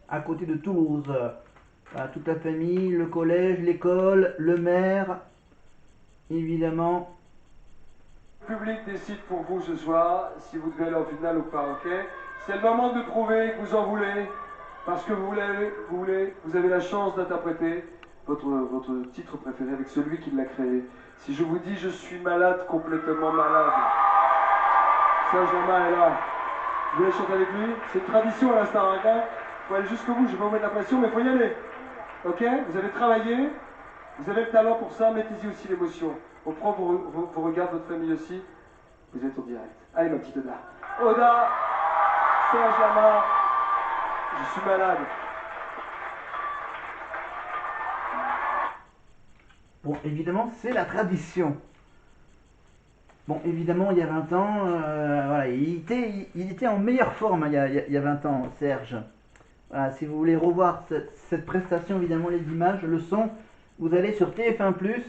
à côté de Toulouse. Voilà, toute la famille, le collège, l'école, le maire, évidemment. Le public décide pour vous ce soir si vous devez aller en finale ou pas, ok? C'est le moment de prouver que vous en voulez, parce que vous avez la chance d'interpréter votre titre préféré avec celui qui l'a créé. Si je vous dis je suis malade, complètement malade, Serge Lama est là. Vous voulez chanter avec lui? C'est une tradition à l'instant, hein? Il faut aller jusqu'au bout, je vais pas vous mettre la pression, mais il faut y aller. Ok? Vous avez travaillé, vous avez le talent pour ça, mettez-y aussi l'émotion. On prend vos regards, votre famille aussi. Vous êtes en direct. Allez, ma petite Oda. Oda, Serge Lama, je suis malade. Bon, évidemment, c'est la tradition. Bon, évidemment, il y a 20 ans, voilà, il était en meilleure forme, hein, il y a 20 ans, Serge. Voilà, si vous voulez revoir cette prestation, évidemment, les images, le son, vous allez sur TF1+,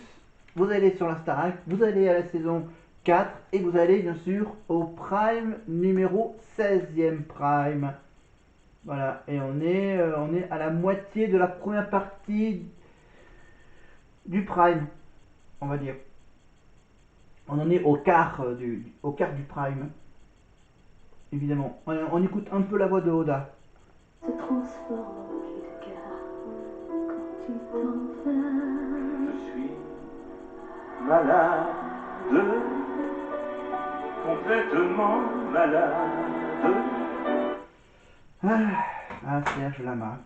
vous allez sur la Starac, vous allez à la saison 4 et vous allez bien sûr au Prime numéro 16e Prime. Voilà, et on est à la moitié de la première partie du Prime, on va dire. On en est au quart du Prime, évidemment. On écoute un peu la voix de Oda. Se transforme en cri de cœur quand tu t'en vas. Je suis malade, complètement malade. Serge Lama.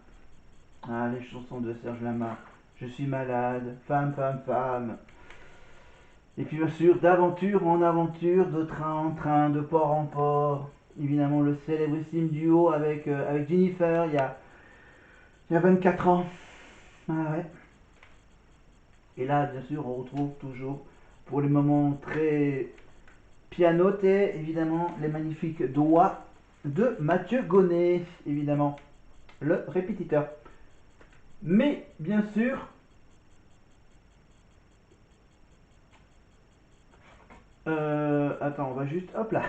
Ah, les chansons de Serge Lama. Je suis malade, femme, femme, femme. Et puis bien sûr, d'aventure en aventure, de train en train, de port en port. Évidemment, le célébrissime duo avec Jennifer il y a 24 ans. Ah ouais. Et là, bien sûr, on retrouve toujours, pour les moments très pianotés, évidemment, les magnifiques doigts de Mathieu Gonnet, évidemment, le répétiteur. Mais, bien sûr, attends, on va juste, hop là,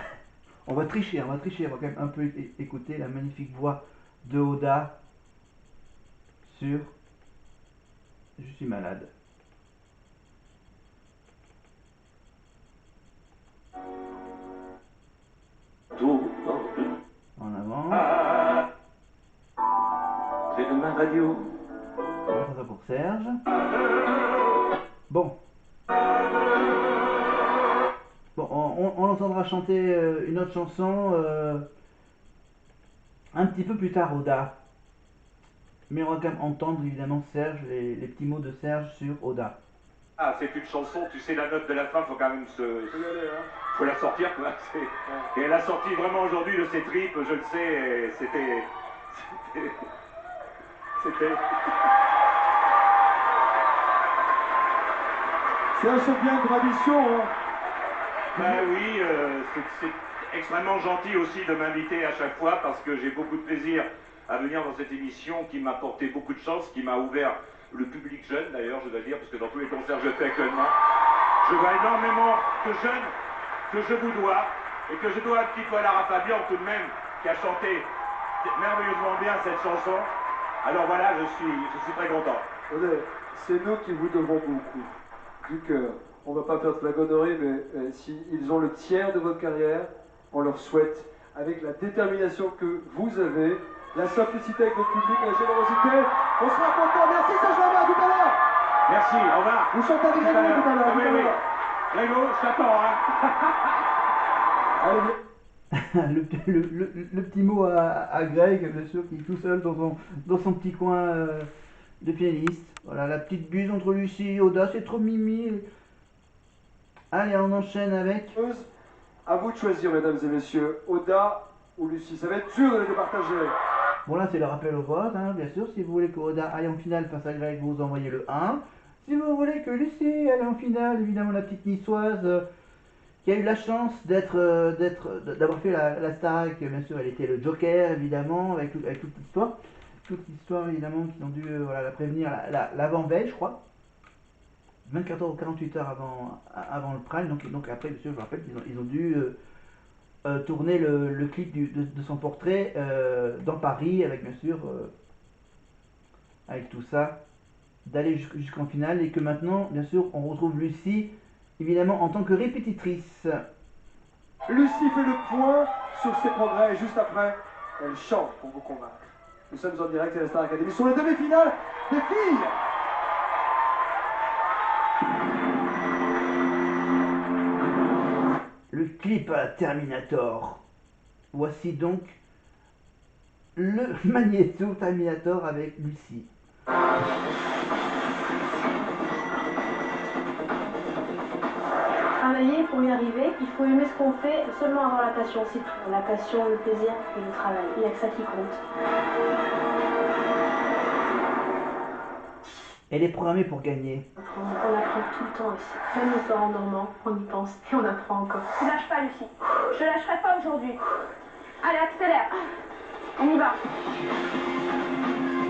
on va tricher, on va quand même un peu écouter la magnifique voix de Oda sur Je suis malade. Tout En avant. près de ma radio. Voilà, ça pour Serge. Bon. Bon, on entendra chanter une autre chanson un petit peu plus tard, Oda. Mais on va quand même entendre évidemment Serge, les petits mots de Serge sur Oda. Ah, c'est une chanson, tu sais, la note de la fin, faut quand même Faut y aller, hein? faut la sortir, quoi. Et elle a sorti vraiment aujourd'hui de ses tripes, je le sais, et c'était... C'est un bien de tradition, hein? Ben oui, c'est extrêmement gentil aussi de m'inviter à chaque fois parce que j'ai beaucoup de plaisir à venir dans cette émission qui m'a apporté beaucoup de chance, qui m'a ouvert le public jeune d'ailleurs, je dois dire, parce que dans tous les concerts que je fais actuellement, je vois énormément de jeunes que je vous dois et que je dois un petit peu à Lara Fabian tout de même, qui a chanté merveilleusement bien cette chanson. Alors voilà, je suis très content. Attendez, c'est nous qui vous devons beaucoup. Du cœur. On ne va pas faire de flagornerie, mais s'ils ont le tiers de votre carrière, on leur souhaite, avec la détermination que vous avez, la simplicité avec votre public, la générosité. On sera content. Merci Serge Lama, à tout à l'heure. Merci, au revoir. Vous chantez avec Grégo tout à l'heure. Oui, oui. Grégo, je t'attends, hein. Allez, Le petit mot à Greg, bien sûr, qui est tout seul dans son petit coin de pianiste. Voilà, la petite buse entre Lucie et Oda, c'est trop mimi. Allez, on enchaîne avec. à vous de choisir, mesdames et messieurs, Oda ou Lucie. Ça va être dur de les départager. Bon, là, c'est le rappel au vote, hein, bien sûr. Si vous voulez que Oda aille en finale face à Greg, vous envoyez le 1. Si vous voulez que Lucie aille en finale, évidemment, la petite niçoise qui a eu la chance d'avoir fait la Starac, bien sûr, elle était le Joker, évidemment, avec toute l'histoire. Toute l'histoire, évidemment, qu'ils ont dû voilà, la prévenir l'avant-veille, je crois. 24 heures ou 48 heures avant le prime. Donc après, bien sûr, je me rappelle qu'ils ont dû tourner le clip de son portrait dans Paris, avec bien sûr avec tout ça, d'aller jusqu'en finale, et que maintenant, bien sûr, on retrouve Lucie, évidemment, en tant que répétitrice. Lucie fait le point sur ses progrès et juste après, elle chante pour vous convaincre. Nous sommes en direct à la Star Academy sur les demi-finales des filles. Le clip à la Terminator. Voici donc le Magneto Terminator avec Lucie. Travailler, pour y arriver, il faut aimer ce qu'on fait, seulement avoir la passion, c'est tout. La passion, le plaisir et le travail. Il n'y a que ça qui compte. Elle est programmée pour gagner. On apprend tout le temps ici. Même le soir en dormant, on y pense et on apprend encore. Ne lâche pas, Lucie. Je lâcherai pas aujourd'hui. Allez, accélère. On y va.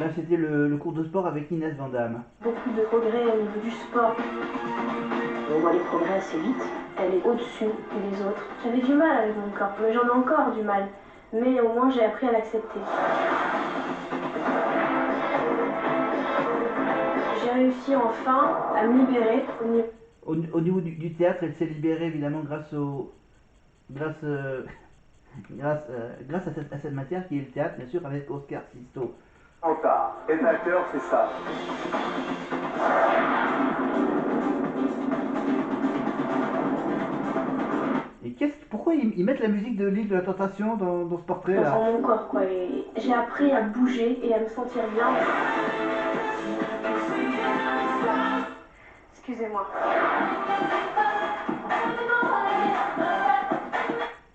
Là, c'était le cours de sport avec Inès Vandamme. Beaucoup de progrès au niveau du sport. On voit les progrès assez vite. Elle est au-dessus des autres. J'avais du mal avec mon corps, mais j'en ai encore du mal. Mais au moins, j'ai appris à l'accepter. J'ai réussi enfin à me libérer Au niveau du théâtre, elle s'est libérée évidemment grâce à cette matière qui est le théâtre, bien sûr, avec Oscar Sisto. Retard. Être acteur, c'est ça. Et pourquoi ils mettent la musique de l'île de la Tentation dans ce portrait là? dans mon corps, quoi. Et j'ai appris à bouger et à me sentir bien. Excusez-moi.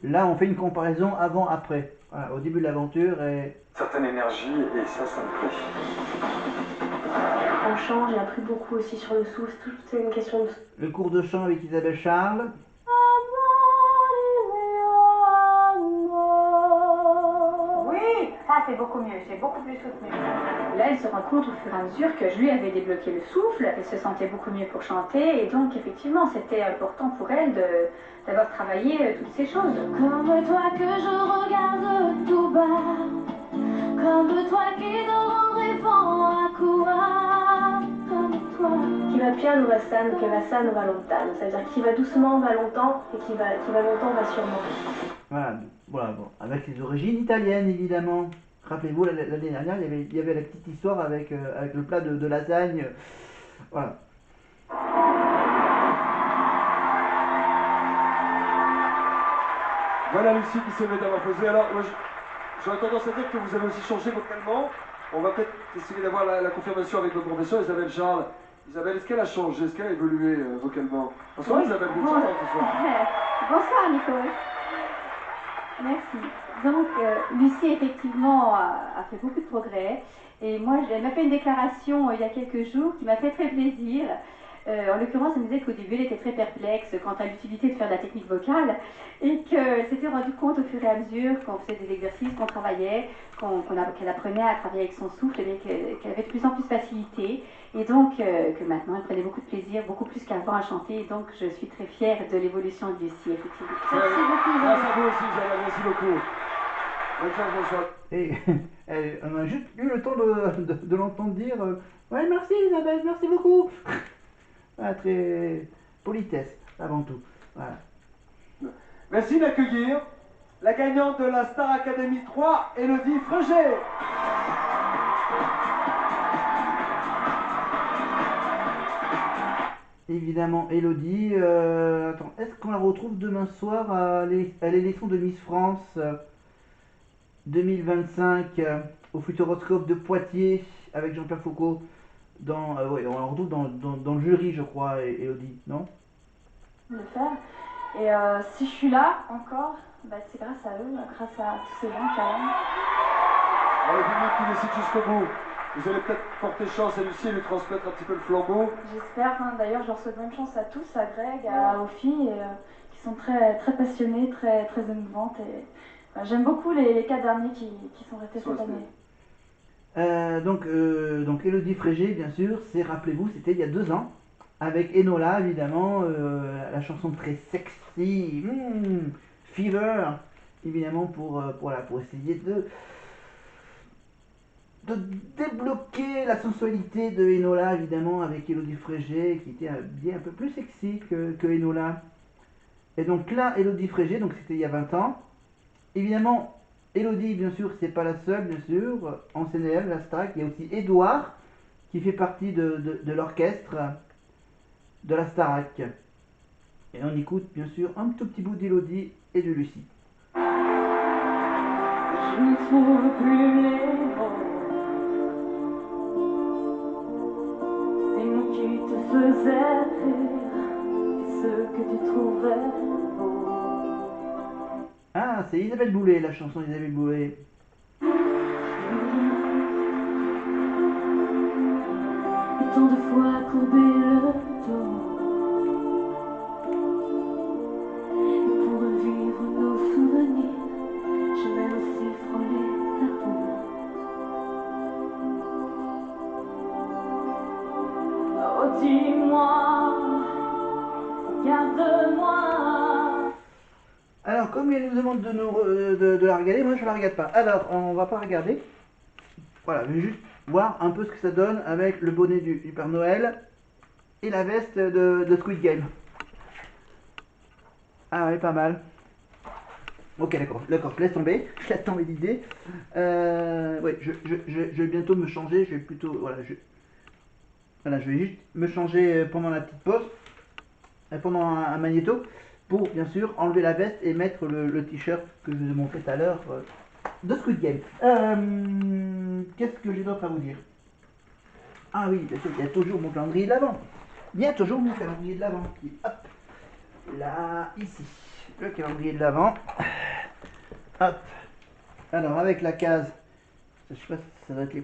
Là, on fait une comparaison avant-après. Voilà, au début de l'aventure et... Certaine énergie et ça me plaît. En chant, j'ai appris beaucoup aussi sur le souffle. Tout est une question de... Le cours de chant avec Isabelle Charles. Oui, ça c'est beaucoup mieux. C'est beaucoup plus soutenu. Là, elle se rend compte au fur et à mesure que je lui avais débloqué le souffle. Elle se sentait beaucoup mieux pour chanter. Et donc, effectivement, c'était important pour elle d'avoir travaillé toutes ces choses. Comme toi que je regarde tout bas, comme toi qui dors en rêvant à quoi, comme toi. Qui va piano va san, qui va san va lontano. Ça veut dire qui va doucement va longtemps et qui va longtemps va sûrement. Voilà, bon, avec les origines italiennes évidemment. Rappelez-vous, l'année dernière, il y avait la petite histoire avec le plat de lasagne. Voilà. Voilà Lucie qui se met d'avoir posé. Alors, moi, j'aurais tendance à dire que vous avez aussi changé vocalement. On va peut-être essayer d'avoir la confirmation avec votre professeur Isabelle Charles. Isabelle, est-ce qu'elle a changé? Est-ce qu'elle a évolué vocalement? Bonsoir Isabelle, vous êtes charmante ce soir. Bonsoir Nico. Merci. Donc Lucie effectivement a fait beaucoup de progrès et moi elle m'a fait une déclaration il y a quelques jours qui m'a fait très plaisir. En l'occurrence, elle me disait qu'au début elle était très perplexe quant à l'utilité de faire de la technique vocale et qu'elle s'était rendue compte au fur et à mesure qu'on faisait des exercices, qu'on travaillait, qu'elle apprenait à travailler avec son souffle et qu'elle avait de plus en plus facilité et donc que maintenant elle prenait beaucoup de plaisir, beaucoup plus qu'avant à chanter et donc je suis très fière de l'évolution de Lucie effectivement. Merci beaucoup. Grâce à vous aussi Isabelle, merci beaucoup. Bonne chance, bonsoir. Et on a juste eu le temps de l'entendre dire ouais, merci Isabelle, merci beaucoup. Voilà, très politesse avant tout. Voilà. Merci d'accueillir la gagnante de la Star Academy 3, Élodie Frégé. Évidemment, Élodie. Attends, est-ce qu'on la retrouve demain soir à l'élection de Miss France 2025 au Futuroscope de Poitiers avec Jean-Pierre Foucault? Ouais, on la retrouve dans le jury, je crois, Élodie, non? Le faire. Et si je suis là encore, bah, c'est grâce à eux, grâce à tous ces gens qui arrivent. Le public qui décide jusqu'au bout. Vous allez peut-être porter chance à Lucie et lui transmettre un petit peu le flambeau. J'espère. Hein. D'ailleurs, je leur souhaite bonne chance à tous, à Greg, aux filles, qui sont très, très passionnées, très, très émouvantes. Et j'aime beaucoup les 4 derniers qui sont restés cette année. Donc Élodie Frégé, bien sûr, rappelez-vous, c'était il y a 2 ans, avec Enola, évidemment, la chanson très sexy, Fever, évidemment, pour essayer de débloquer la sensualité de Enola, évidemment, avec Elodie Frégé, qui était bien un peu plus sexy que Enola. Et donc là, Elodie Frégé, donc c'était il y a 20 ans. Évidemment, Elodie, bien sûr, c'est pas la seule, bien sûr. En CNL, la Starac, il y a aussi Edouard, qui fait partie de l'orchestre de la Starac. Et on écoute, bien sûr, un tout petit bout d'Elodie et de Lucie. Je ne trouve plus les mots, ces mots qui te faisaient rire, ceux que tu trouvais beaux. Ah, c'est Isabelle Boulay, la chanson d'Isabelle Boulay. Et tant de fois courbé le dos, et pour revivre nos souvenirs, je vais aussi frôler ta peau. Oh dis-moi, garde-moi. Alors, comme elle nous demande de la regarder, moi je la regarde pas. Alors, on va pas regarder. Voilà, je vais juste voir un peu ce que ça donne avec le bonnet du Père Noël et la veste de Squid Game. Ah oui, pas mal. Ok, d'accord, je laisse tomber. Je laisse tomber l'idée. Ouais, je vais bientôt me changer. Je vais plutôt. Voilà, je vais juste me changer pendant la petite pause. Pendant un magnéto. Pour bien sûr enlever la veste et mettre le t-shirt que je vous ai montré tout à l'heure de Squid Game. Qu'est-ce que j'ai d'autre à vous dire? Ah oui, bien sûr, il y a toujours mon calendrier de l'Avent. Il y a toujours mon calendrier de l'Avent qui est hop, là, ici. Le calendrier de l'Avent. Hop. Alors avec la case, je sais pas si ça doit être les...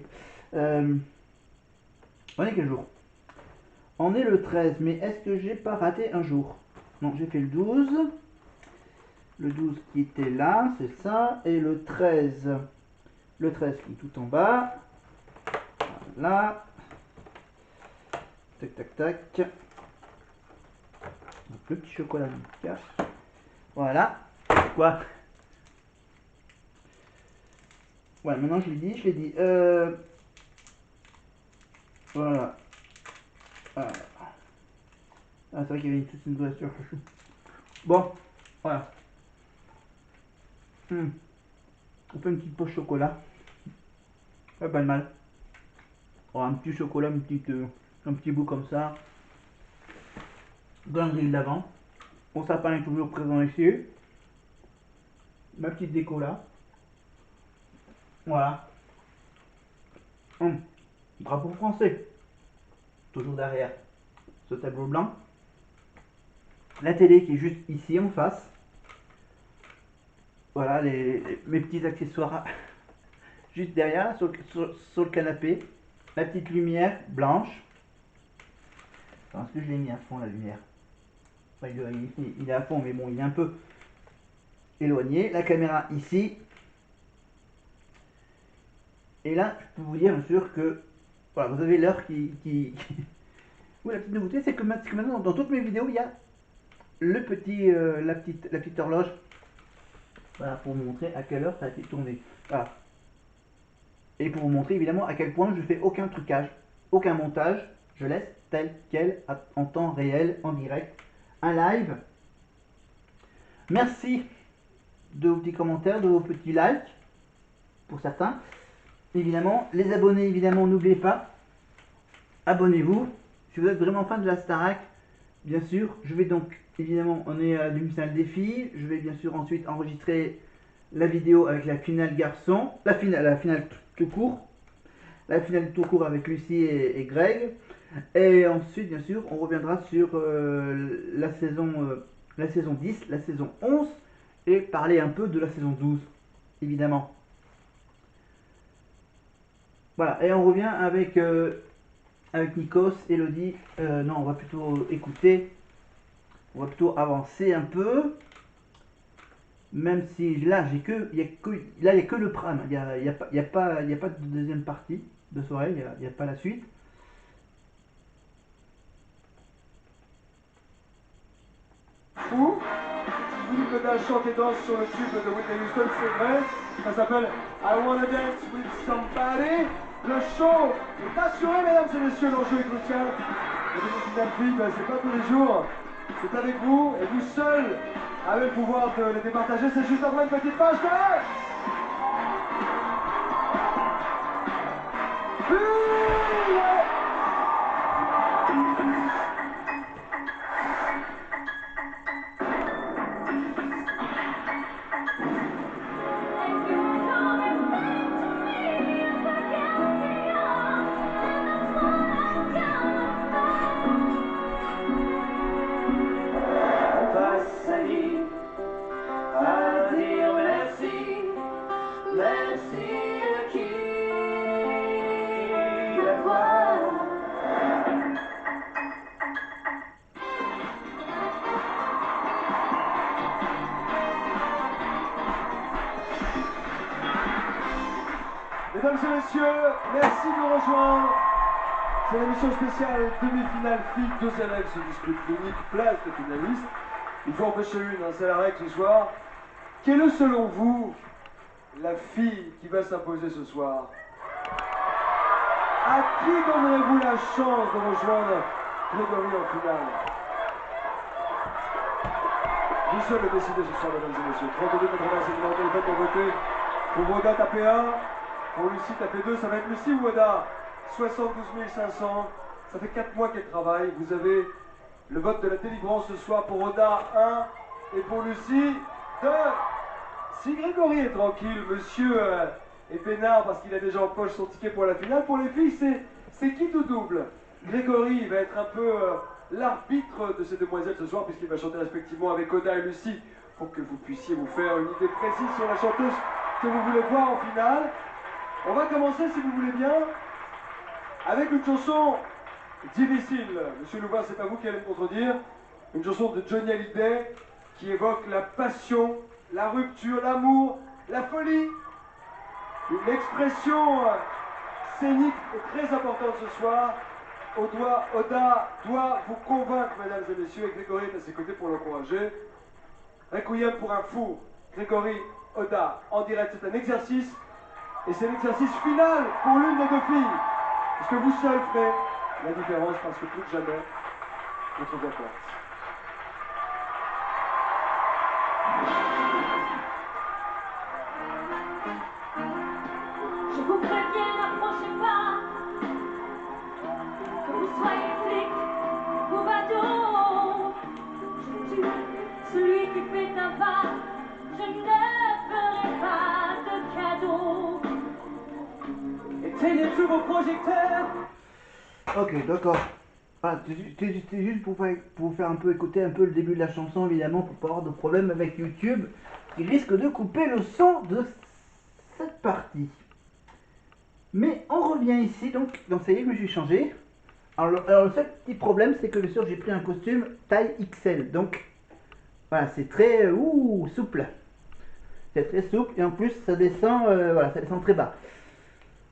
on est quel jour? On est le 13, mais est-ce que j'ai pas raté un jour? Non, j'ai fait le 12. Le 12 qui était là, c'est ça. Et le 13. Le 13 qui est tout en bas. Là. Tac, tac, tac. Donc, le petit chocolat Milka. Voilà. Quoi? Ouais, maintenant je l'ai dit, Voilà. Ah, c'est vrai qu'il y avait toute une voiture. Bon, voilà. On fait une petite poche chocolat. Pas de mal. Oh, un petit chocolat, un petit bout comme ça. Calendrier de l'Avent. Mon sapin est toujours présent ici. Ma petite déco là. Voilà. Drapeau français. Toujours derrière ce tableau blanc. La télé qui est juste ici en face. Voilà mes petits accessoires juste derrière sur le canapé. La petite lumière blanche. Est-ce que je l'ai mis à fond la lumière? Enfin, il est à fond mais bon il est un peu éloigné. La caméra ici. Et là je peux vous dire bien sûr que voilà, vous avez l'heure qui... Oui, la petite nouveauté c'est que maintenant dans toutes mes vidéos il y a le petit, la petite horloge. Voilà, pour vous montrer à quelle heure ça a été tourné. Voilà. Et pour vous montrer évidemment à quel point je fais aucun trucage, aucun montage. Je laisse tel quel en temps réel, en direct, un live. Merci de vos petits commentaires, de vos petits likes, pour certains. Évidemment, les abonnés, évidemment, n'oubliez pas, abonnez-vous. Si vous êtes vraiment fan de la Starac, bien sûr, je vais donc, évidemment, on est à demi-finale des filles. Je vais bien sûr ensuite enregistrer la vidéo avec la finale garçon, la finale tout court. La finale tout court avec Lucie et Greg. Et ensuite, bien sûr, on reviendra sur la saison 10, la saison 11, et parler un peu de la saison 12, évidemment. Voilà, et on revient avec Nikos, Elodie. Non, on va plutôt écouter, on va plutôt avancer un peu. Même si là, il n'y a que le pram, il n'y a pas de deuxième partie de soirée, il n'y a pas la suite. Philippe Godin chante et danse sur le tube de Whitney Houston, c'est vrai. Ça s'appelle I Wanna Dance With Somebody. Le show est assuré, mesdames et messieurs, l'enjeu est crucial. La demi-finale FIG, c'est pas tous les jours. C'est avec vous, et vous seul avez le pouvoir de les départager. C'est juste après une petite page de... Mesdames et messieurs, merci de nous rejoindre. C'est l'émission spéciale demi-finale FIG. Deux élèves se disputent l'unique place de finaliste. Il faut en pêcher une, hein, c'est la règle ce soir. Quelle est selon vous la fille qui va s'imposer ce soir? À qui donnerez-vous la chance de rejoindre Grégory en finale? Vous seul le décidez ce soir, mesdames et messieurs. 32,87 numéro de téléphone pour voter. Pour Oda, tapez 1. Pour Lucie, tapez 2. Ça va être Lucie ou Oda? 72 500. Ça fait 4 mois qu'elle travaille. Vous avez le vote de la délivrance ce soir pour Oda 1 et pour Lucie 2. Si Grégory est tranquille, monsieur est peinard parce qu'il a déjà en poche son ticket pour la finale. Pour les filles, c'est qui tout double? Grégory va être un peu l'arbitre de ces demoiselles ce soir puisqu'il va chanter respectivement avec Oda et Lucie pour que vous puissiez vous faire une idée précise sur la chanteuse que vous voulez voir en finale. On va commencer, si vous voulez bien, avec une chanson difficile. Monsieur Louvain, c'est pas vous qui allez me contredire. Une chanson de Johnny Hallyday qui évoque la passion, la rupture, l'amour, la folie. Une expression scénique et très importante ce soir. Oda doit vous convaincre, mesdames et messieurs, et Grégory est à ses côtés pour l'encourager. Requiem pour un fou. Grégory, Oda, en direct, c'est un exercice. Et c'est l'exercice final pour l'une des deux filles. Parce que vous seul ferez la différence, parce que plus que jamais, votre voix porte. Je vous préviens, n'approchez pas, que vous soyez flic ou badaud. Je tue celui qui fait un pas, je ne ferai pas de cadeau. Éteignez tous vos projecteurs. Ok, d'accord. Voilà, c'est juste pour vous faire un peu écouter un peu le début de la chanson, évidemment, pour pas avoir de problème avec YouTube, qui risque de couper le son de cette partie. Mais on revient ici, donc ça y est, je me suis changé. Alors le seul petit problème, c'est que bien sûr, j'ai pris un costume taille XL, donc voilà, c'est très souple. C'est très souple, et en plus, ça descend, voilà, ça descend très bas.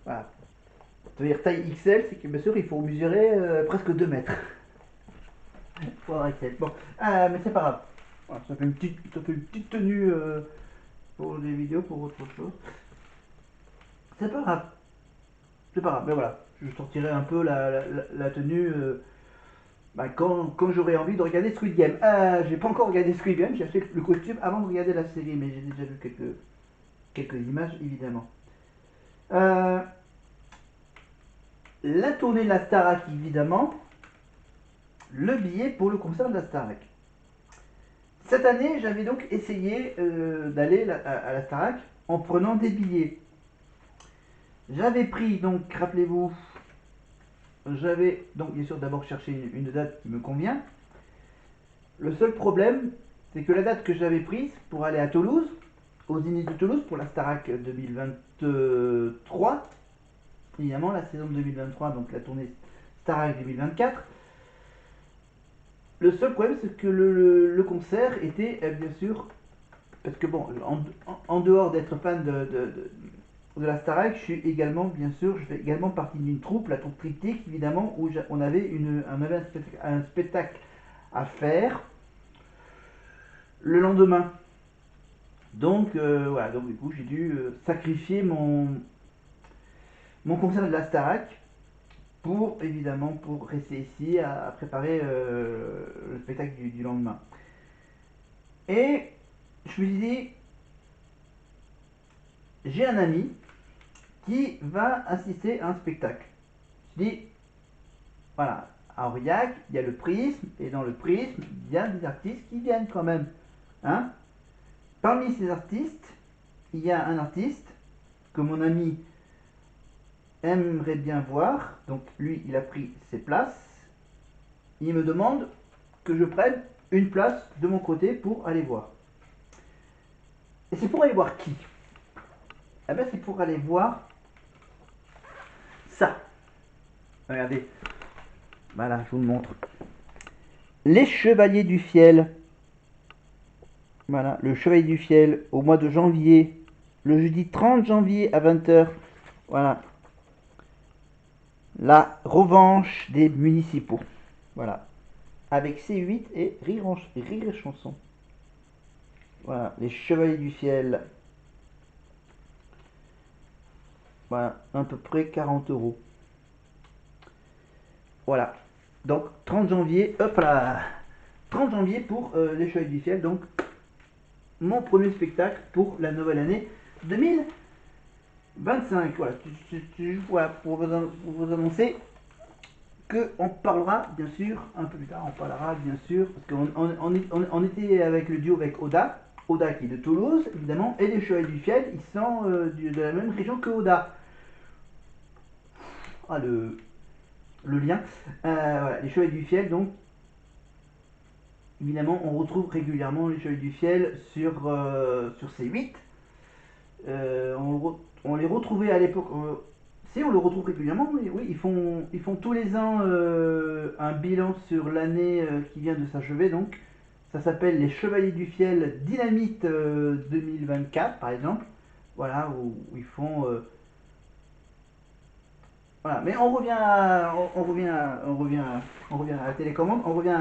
Voilà. Ça veut dire taille XL, c'est que bien sûr il faut mesurer presque 2 mètres. Pour avoir XL. Bon, mais c'est pas grave. Voilà, ça fait une petite tenue pour des vidéos, pour autre chose. C'est pas grave. C'est pas grave, mais voilà. Je sortirai un peu la tenue quand j'aurai envie de regarder Squid Game. J'ai pas encore regardé Squid Game, j'ai acheté le costume avant de regarder la série, mais j'ai déjà vu quelques images évidemment. La tournée de la Starac, évidemment, le billet pour le concert de la Starac. Cette année, j'avais donc essayé d'aller à la Starac en prenant des billets. J'avais pris, donc, rappelez-vous, j'avais donc bien sûr d'abord cherché une date qui me convient. Le seul problème, c'est que la date que j'avais prise pour aller à Toulouse, aux Zénith de Toulouse, pour la Starac 2023, évidemment la saison 2023, donc la tournée Starac 2024. Le seul problème, c'est que le concert était bien sûr, parce que bon, en dehors d'être fan de la Starac, je suis également, bien sûr, je fais également partie d'une troupe, la troupe Triptyque, évidemment, où on avait un spectacle à faire le lendemain. Donc voilà, donc du coup j'ai dû sacrifier mon concert de la Starac pour rester ici à préparer le spectacle du lendemain. Et je me suis dit, j'ai un ami qui va assister à un spectacle. Je dis, voilà, à Aurillac, il y a le Prisme, et dans le Prisme, il y a des artistes qui viennent quand même. Hein? Parmi ces artistes, il y a un artiste que mon ami aimerait bien voir, donc lui, il a pris ses places. Il me demande que je prenne une place de mon côté pour aller voir. Et c'est pour aller voir qui? Eh bien, c'est pour aller voir ça. Regardez. Voilà, je vous le montre. Les Chevaliers du Fiel. Voilà, le Chevalier du Fiel au mois de janvier. Le jeudi 30 janvier à 20h. Voilà. La revanche des municipaux. Voilà. Avec C8 et Rire et Chanson. Voilà, les Chevaliers du Fiel. Voilà, à peu près 40 €. Voilà. Donc 30 janvier, hop là. 30 janvier pour les Chevaliers du Fiel. Donc mon premier spectacle pour la nouvelle année 2025. Voilà, voilà pour vous annoncer qu'on parlera bien sûr un peu plus tard. On parlera bien sûr parce qu'on était avec le duo avec Oda. Oda qui est de Toulouse évidemment, et les Chevaliers du Fiel, ils sont de la même région que Oda. Ah, le lien. Voilà, les Chevaliers du Fiel, donc évidemment on retrouve régulièrement les Chevaliers du Fiel sur C8. On les retrouvait à l'époque. Si, on le retrouve régulièrement, oui, ils font tous les ans un bilan sur l'année qui vient de s'achever, donc ça s'appelle les Chevaliers du Fiel Dynamite 2024 par exemple. Voilà, où ils font. Voilà, mais on revient à la télécommande, on revient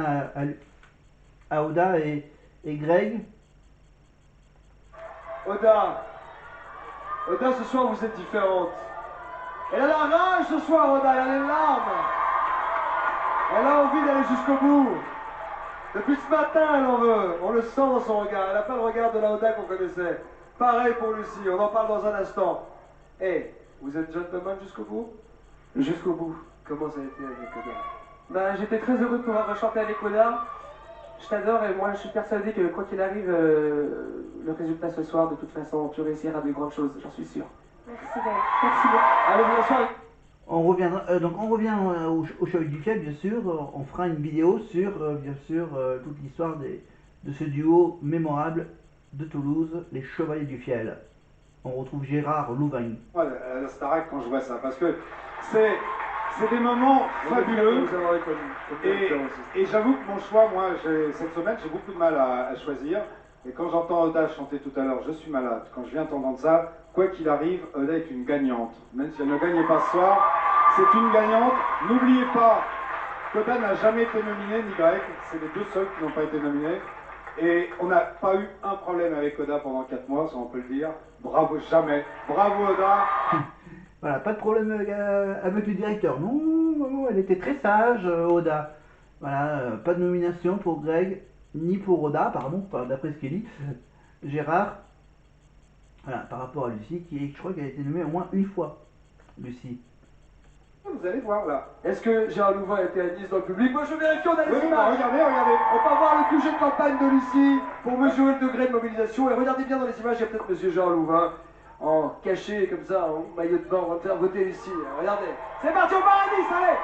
à Oda et Greg. Oda, ce soir vous êtes différente. Elle a la rage ce soir, Oda, elle a les larmes. Elle a envie d'aller jusqu'au bout. Depuis ce matin, elle en veut. On le sent dans son regard. Elle n'a pas le regard de la Oda qu'on connaissait. Pareil pour Lucie, on en parle dans un instant. Hey, vous êtes gentleman jusqu'au bout? Jusqu'au bout. Comment ça a été avec Oda? Ben, j'étais très heureux de pouvoir chanter avec Oda. Je t'adore et moi je suis persuadé que quoi qu'il arrive, le résultat ce soir, de toute façon, tu réussiras de grandes choses, j'en suis sûr. Merci Greg. Merci beaucoup. Allez, bonsoir. On reviendra, donc on revient au Chevalier du Fiel, bien sûr. On fera une vidéo sur, bien sûr, toute l'histoire de ce duo mémorable de Toulouse, les Chevaliers du Fiel. On retrouve Gérard Louvain. Ouais, la Starac, quand je vois ça, parce que c'est des moments fabuleux. Et j'avoue que mon choix, moi, cette semaine, j'ai beaucoup de mal à choisir. Et quand j'entends Oda chanter tout à l'heure, je suis malade. Quand je viens d'entendre ça, quoi qu'il arrive, Oda est une gagnante. Même si elle ne gagnait pas ce soir, c'est une gagnante. N'oubliez pas qu'Oda n'a jamais été nominé, ni Greg. C'est les deux seuls qui n'ont pas été nominés. Et on n'a pas eu un problème avec Oda pendant 4 mois, ça on peut le dire. Bravo, jamais. Bravo Oda. Voilà, pas de problème avec le directeur. Non, non, elle était très sage, Oda. Voilà, pas de nomination pour Greg, ni pour Oda, pardon, d'après ce qu'il dit. Gérard, voilà, par rapport à Lucie, je crois qu'elle a été nommée au moins une fois, Lucie. Vous allez voir là. Est-ce que Gérard Louvain était à Nice dans le public? Moi je vérifie, on a les Oui, images. regardez. On va voir le QG de campagne de Lucie pour mesurer le degré de mobilisation. Et regardez bien dans les images, il y a peut-être monsieur Gérard Louvain en caché comme ça, en maillot de bain. On va me faire voter Lucie. Regardez. C'est parti, on part à Nice, allez.